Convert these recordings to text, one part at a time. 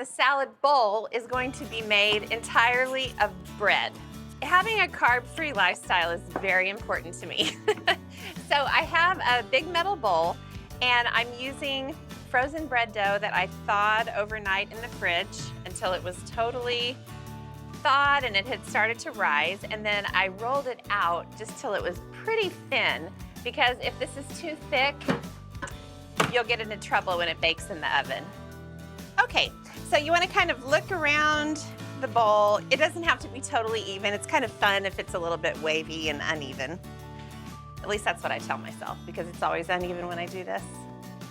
The salad bowl is going to be made entirely of bread. Having a carb-free lifestyle is very important to me. So I have a big metal bowl and I'm using frozen bread dough that I thawed overnight in the fridge until it was totally thawed and it had started to rise, and then I rolled it out just till it was pretty thin, because if this is too thick, you'll get into trouble when it bakes in the oven. Okay, so you want to kind of look around the bowl. It doesn't have to be totally even. It's kind of fun if it's a little bit wavy and uneven. At least that's what I tell myself, because it's always uneven when I do this.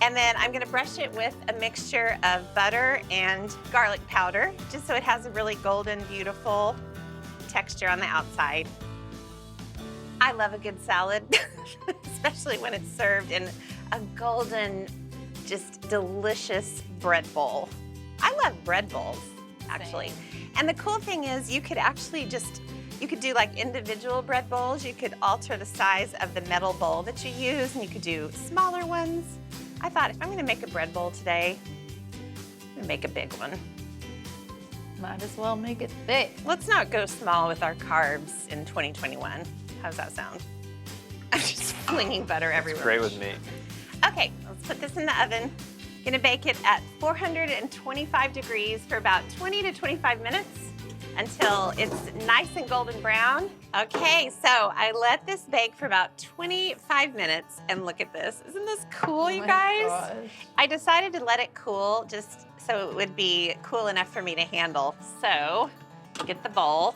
And then I'm gonna brush it with a mixture of butter and garlic powder, just so it has a really golden, beautiful texture on the outside. I love a good salad, especially when it's served in a golden, just delicious bread bowl. I love bread bowls, actually. Same. And the cool thing is you could actually you could do like individual bread bowls. You could alter the size of the metal bowl that you use, and you could do smaller ones. I thought, if I'm gonna make a bread bowl today, I'm gonna make a big one. Might as well make it big. Let's not go small with our carbs in 2021. How's that sound? I'm just flinging butter everywhere. It's great with me. Okay, let's put this in the oven. Gonna bake it at 425 degrees for about 20 to 25 minutes until it's nice and golden brown. Okay, so I let this bake for about 25 minutes, and look at this. Isn't this cool, you guys? Gosh. I decided to let it cool just so it would be cool enough for me to handle. So, get the bowl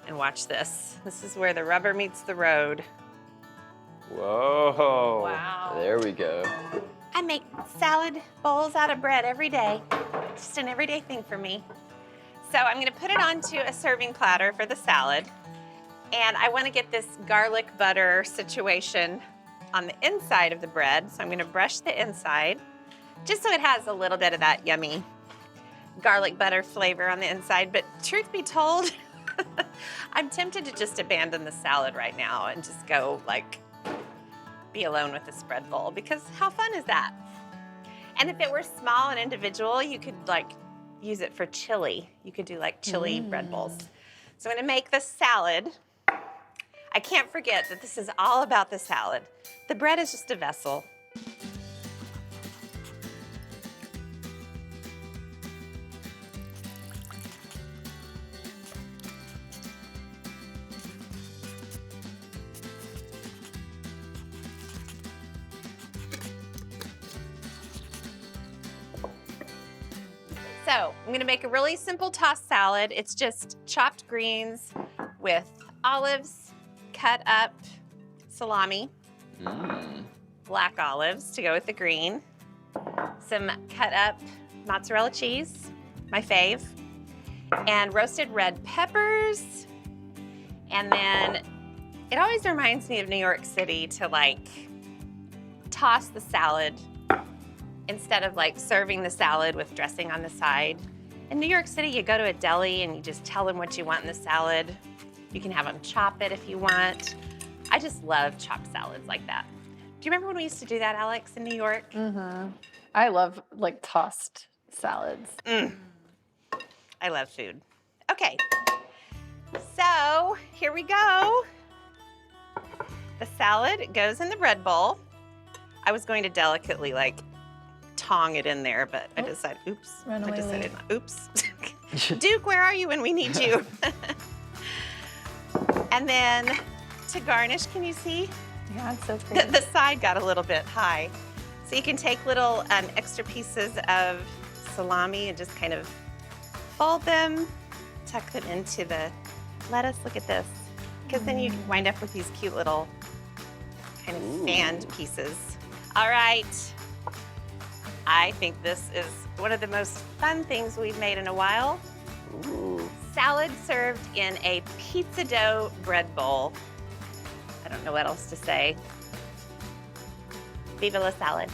and watch this. This is where the rubber meets the road. Whoa. Wow. There we go. I make salad bowls out of bread every day. Just an everyday thing for me. So I'm gonna put it onto a serving platter for the salad. And I wanna get this garlic butter situation on the inside of the bread. So I'm gonna brush the inside, just so it has a little bit of that yummy garlic butter flavor on the inside. But truth be told, I'm tempted to just abandon the salad right now and just go be alone with this bread bowl, because how fun is that? And if it were small and individual, you could use it for chili. You could do chili bread bowls. So I'm gonna make the salad. I can't forget that this is all about the salad. The bread is just a vessel. So I'm gonna make a really simple tossed salad. It's just chopped greens with olives, cut up salami, black olives to go with the green, some cut up mozzarella cheese, my fave, and roasted red peppers. And then it always reminds me of New York City to toss the salad instead of serving the salad with dressing on the side. In New York City, you go to a deli and you just tell them what you want in the salad. You can have them chop it if you want. I just love chopped salads like that. Do you remember when we used to do that, Alex, in New York? Mm-hmm. I love tossed salads. I love food. Okay, so here we go. The salad goes in the bread bowl. I was going to delicately tong it in there, but I decided, oops. Run away, I decided Lee. not, oops. Duke, where are you when we need you? And then to garnish, can you see? Yeah, it's so pretty. The side got a little bit high. So you can take little extra pieces of salami and just kind of fold them, tuck them into the lettuce. Look at this. Because then you wind up with these cute little kind of fanned pieces. All right. I think this is one of the most fun things we've made in a while. Ooh. Salad served in a pizza dough bread bowl. I don't know what else to say. Viva la salad.